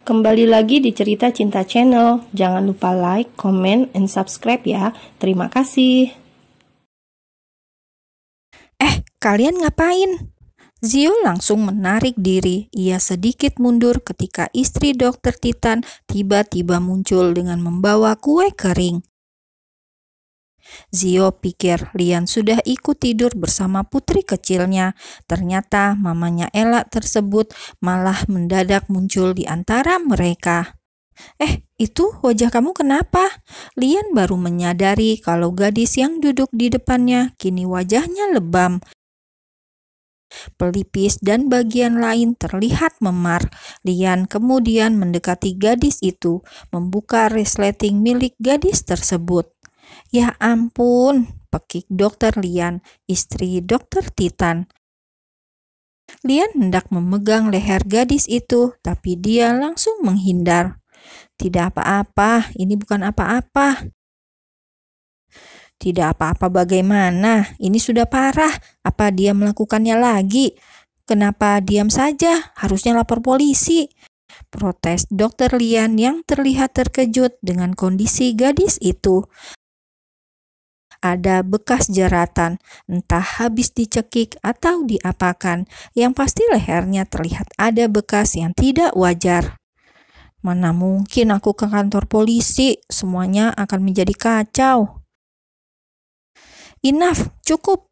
Kembali lagi di Cerita Cinta Channel. Jangan lupa like, comment, and subscribe ya. Terima kasih. Kalian ngapain? Zio langsung menarik diri. Ia sedikit mundur ketika istri Dokter Titan tiba-tiba muncul dengan membawa kue kering. Zio pikir Lian sudah ikut tidur bersama putri kecilnya. Ternyata mamanya Ella tersebut malah mendadak muncul di antara mereka. Itu wajah kamu kenapa? Lian baru menyadari kalau gadis yang duduk di depannya kini wajahnya lebam. Pelipis dan bagian lain terlihat memar. Lian kemudian mendekati gadis itu, membuka resleting milik gadis tersebut. Ya ampun, pekik Dokter Lian, istri Dokter Titan. Lian hendak memegang leher gadis itu, tapi dia langsung menghindar. Tidak apa-apa, ini bukan apa-apa. Tidak apa-apa bagaimana? Ini sudah parah. Apa dia melakukannya lagi? Kenapa diam saja? Harusnya lapor polisi. Protes Dokter Lian yang terlihat terkejut dengan kondisi gadis itu. Ada bekas jeratan, entah habis dicekik atau diapakan. Yang pasti lehernya terlihat ada bekas yang tidak wajar. Mana mungkin aku ke kantor polisi, semuanya akan menjadi kacau. Enough, cukup.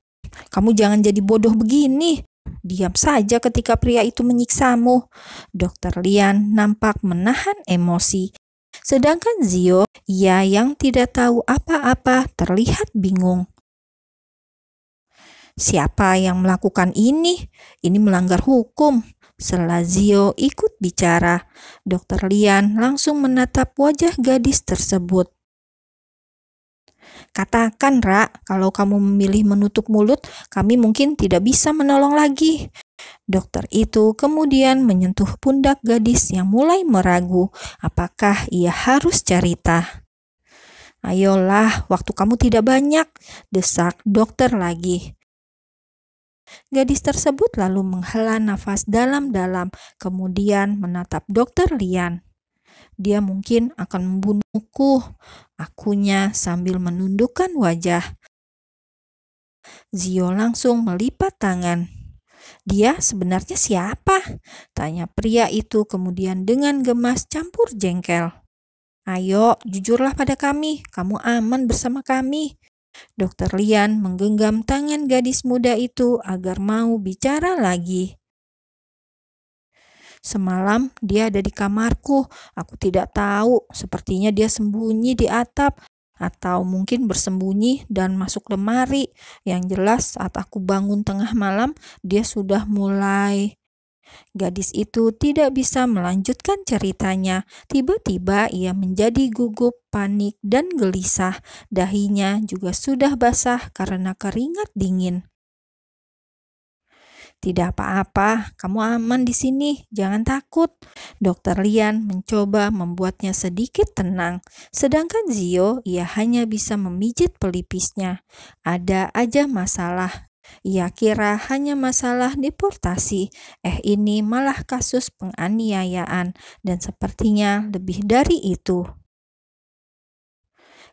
Kamu jangan jadi bodoh begini. Diam saja ketika pria itu menyiksamu. Dokter Lian nampak menahan emosi. Sedangkan Zio, ia yang tidak tahu apa-apa, terlihat bingung. Siapa yang melakukan ini? Ini melanggar hukum. Setelah Zio ikut bicara, Dokter Lian langsung menatap wajah gadis tersebut. Katakan, Ra, kalau kamu memilih menutup mulut, kami mungkin tidak bisa menolong lagi. Dokter itu kemudian menyentuh pundak gadis yang mulai meragu apakah ia harus cerita. Ayolah, waktu kamu tidak banyak, desak dokter lagi. Gadis tersebut lalu menghela nafas dalam-dalam, kemudian menatap Dokter Lian. Dia mungkin akan membunuhku, akunya sambil menundukkan wajah. Zio langsung melipat tangan. Dia sebenarnya siapa? Tanya pria itu kemudian dengan gemas campur jengkel. Ayo, jujurlah pada kami, kamu aman bersama kami. Dokter Lian menggenggam tangan gadis muda itu agar mau bicara lagi. Semalam dia ada di kamarku, aku tidak tahu, sepertinya dia sembunyi di atap atau mungkin bersembunyi dan masuk lemari. Yang jelas saat aku bangun tengah malam, dia sudah mulai. Gadis itu tidak bisa melanjutkan ceritanya. Tiba-tiba ia menjadi gugup, panik, dan gelisah. Dahinya juga sudah basah karena keringat dingin. Tidak apa-apa, kamu aman di sini, jangan takut. Dokter Lian mencoba membuatnya sedikit tenang, sedangkan Zio ia hanya bisa memijit pelipisnya. Ada aja masalah. Ia kira hanya masalah deportasi, ini malah kasus penganiayaan dan sepertinya lebih dari itu.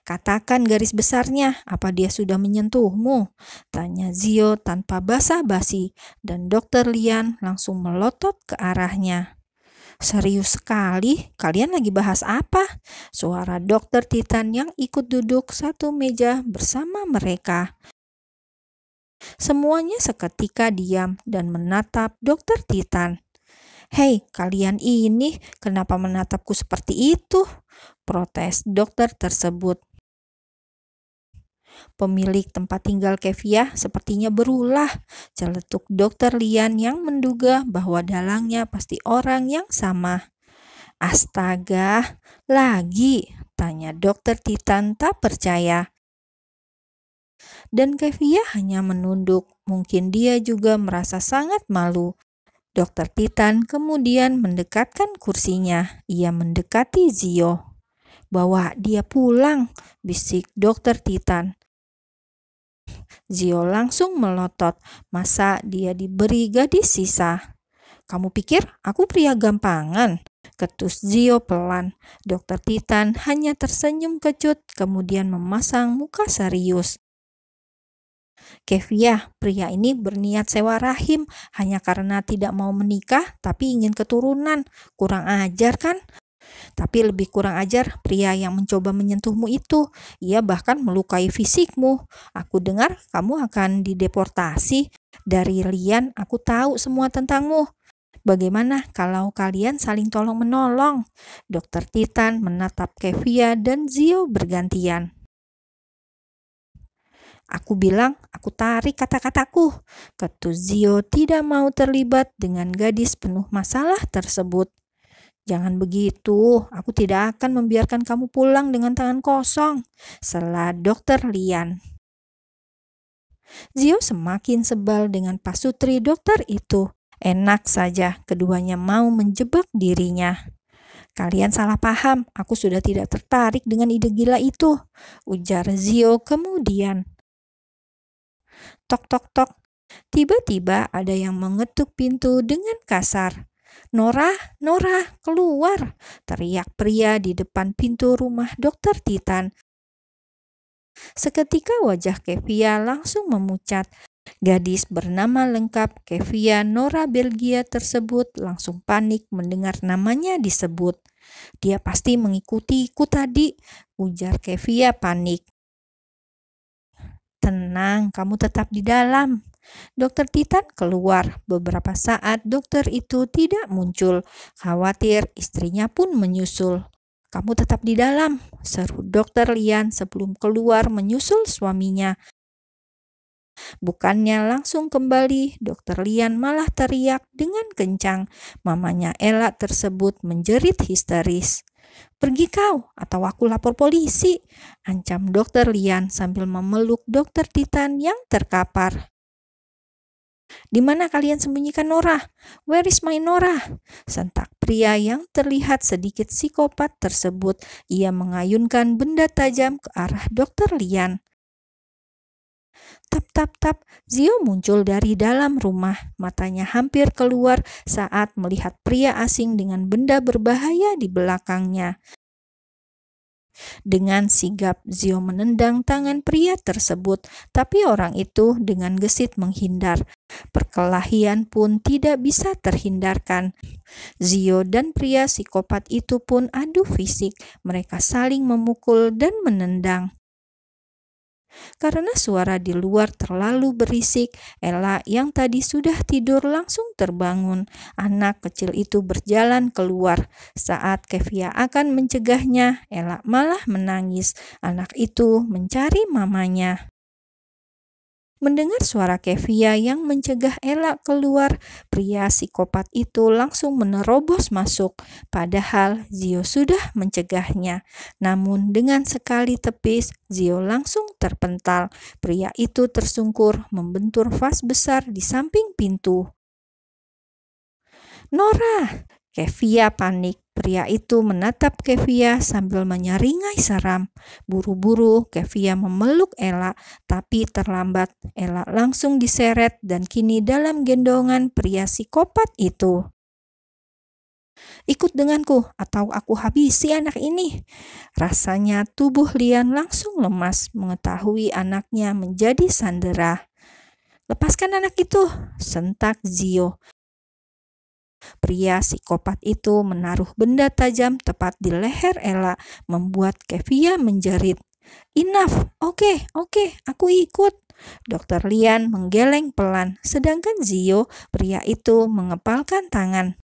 Katakan garis besarnya, apa dia sudah menyentuhmu? Tanya Zio tanpa basa-basi dan Dokter Lian langsung melotot ke arahnya. Serius sekali, kalian lagi bahas apa? Suara Dokter Titan yang ikut duduk satu meja bersama mereka. Semuanya seketika diam dan menatap Dokter Titan. Hei, kalian ini kenapa menatapku seperti itu? Protes dokter tersebut. Pemilik tempat tinggal Kevia sepertinya berulah, celetuk Dokter Lian yang menduga bahwa dalangnya pasti orang yang sama. Astaga, lagi? Tanya Dokter Titan tak percaya. Dan Kevia hanya menunduk, mungkin dia juga merasa sangat malu. Dokter Titan kemudian mendekatkan kursinya. Ia mendekati Zio. Bawa dia pulang, bisik Dokter Titan. Zio langsung melotot, masa dia diberi gadis sisa? Kamu pikir aku pria gampangan? ketus Zio pelan. Dokter Titan hanya tersenyum kecut, kemudian memasang muka serius. Kevia, pria ini berniat sewa rahim hanya karena tidak mau menikah tapi ingin keturunan. Kurang ajar kan? Tapi lebih kurang ajar pria yang mencoba menyentuhmu itu. Ia bahkan melukai fisikmu. Aku dengar kamu akan dideportasi. Dari Lian, aku tahu semua tentangmu. Bagaimana kalau kalian saling tolong-menolong? Dokter Titan menatap Kevia dan Zio bergantian. Aku bilang, aku tarik kata-kataku. Ketus Zio tidak mau terlibat dengan gadis penuh masalah tersebut. Jangan begitu, aku tidak akan membiarkan kamu pulang dengan tangan kosong, sela Dokter Lian. Zio semakin sebal dengan pasutri dokter itu. Enak saja keduanya mau menjebak dirinya. Kalian salah paham, aku sudah tidak tertarik dengan ide gila itu, ujar Zio kemudian. Tok tok tok, tiba-tiba ada yang mengetuk pintu dengan kasar. Nora, Nora, keluar, teriak pria di depan pintu rumah Dokter Titan. Seketika wajah Kevia langsung memucat. Gadis bernama lengkap Kevia Nora Belgia tersebut langsung panik mendengar namanya disebut. Dia pasti mengikutiku tadi, ujar Kevia panik. Tenang, kamu tetap di dalam. Dokter Titan keluar. Beberapa saat dokter itu tidak muncul. Khawatir istrinya pun menyusul. Kamu tetap di dalam, seru Dokter Lian sebelum keluar menyusul suaminya. Bukannya langsung kembali, Dokter Lian malah teriak dengan kencang. Mamanya Ella tersebut menjerit histeris. Pergi kau atau aku lapor polisi, ancam Dokter Lian sambil memeluk Dokter Titan yang terkapar. Di mana kalian sembunyikan Nora? Where is my Nora? Sentak pria yang terlihat sedikit psikopat tersebut. Ia mengayunkan benda tajam ke arah Dokter Lian. Tap tap tap, Zio muncul dari dalam rumah. Matanya hampir keluar saat melihat pria asing dengan benda berbahaya di belakangnya. Dengan sigap Zio menendang tangan pria tersebut, tapi orang itu dengan gesit menghindar. Perkelahian pun tidak bisa terhindarkan. Zio dan pria psikopat itu pun adu fisik. Mereka saling memukul dan menendang. Karena suara di luar terlalu berisik, Ella yang tadi sudah tidur langsung terbangun. Anak kecil itu berjalan keluar. Saat Kevia akan mencegahnya, Ella malah menangis. Anak itu mencari mamanya. Mendengar suara Kevia yang mencegah Ella keluar, pria psikopat itu langsung menerobos masuk. Padahal Zio sudah mencegahnya. Namun dengan sekali tepis, Zio langsung terpental. Pria itu tersungkur, membentur vas besar di samping pintu. Nora! Kevia panik. Pria itu menatap Kevia sambil menyeringai seram. Buru-buru Kevia memeluk Ella, tapi terlambat. Ella langsung diseret dan kini dalam gendongan pria psikopat itu. Ikut denganku atau aku habisi anak ini. Rasanya tubuh Lian langsung lemas mengetahui anaknya menjadi sandera. Lepaskan anak itu, sentak Zio. Pria psikopat itu menaruh benda tajam tepat di leher Ella, membuat Kevia menjerit. Enough, oke, aku ikut. Dokter Lian menggeleng pelan, sedangkan Zio, pria itu mengepalkan tangan.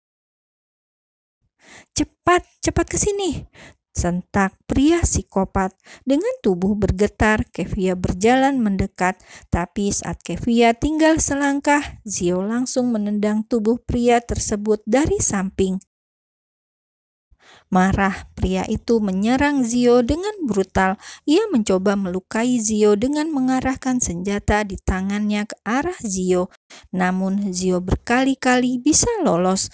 Cepat ke sini, sentak pria psikopat. Dengan tubuh bergetar, Kevia berjalan mendekat. Tapi saat Kevia tinggal selangkah, Zio langsung menendang tubuh pria tersebut dari samping. Marah, pria itu menyerang Zio dengan brutal. Ia mencoba melukai Zio dengan mengarahkan senjata di tangannya ke arah Zio. Namun Zio berkali-kali bisa lolos.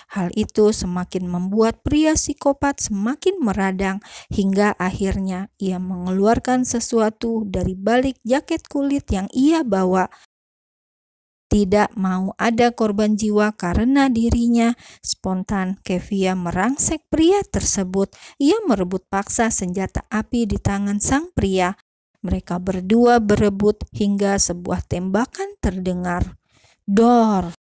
Hal itu semakin membuat pria psikopat semakin meradang hingga akhirnya ia mengeluarkan sesuatu dari balik jaket kulit yang ia bawa. Tidak mau ada korban jiwa karena dirinya spontan, Kevia merangsek pria tersebut. Ia merebut paksa senjata api di tangan sang pria. Mereka berdua berebut hingga sebuah tembakan terdengar. Dor!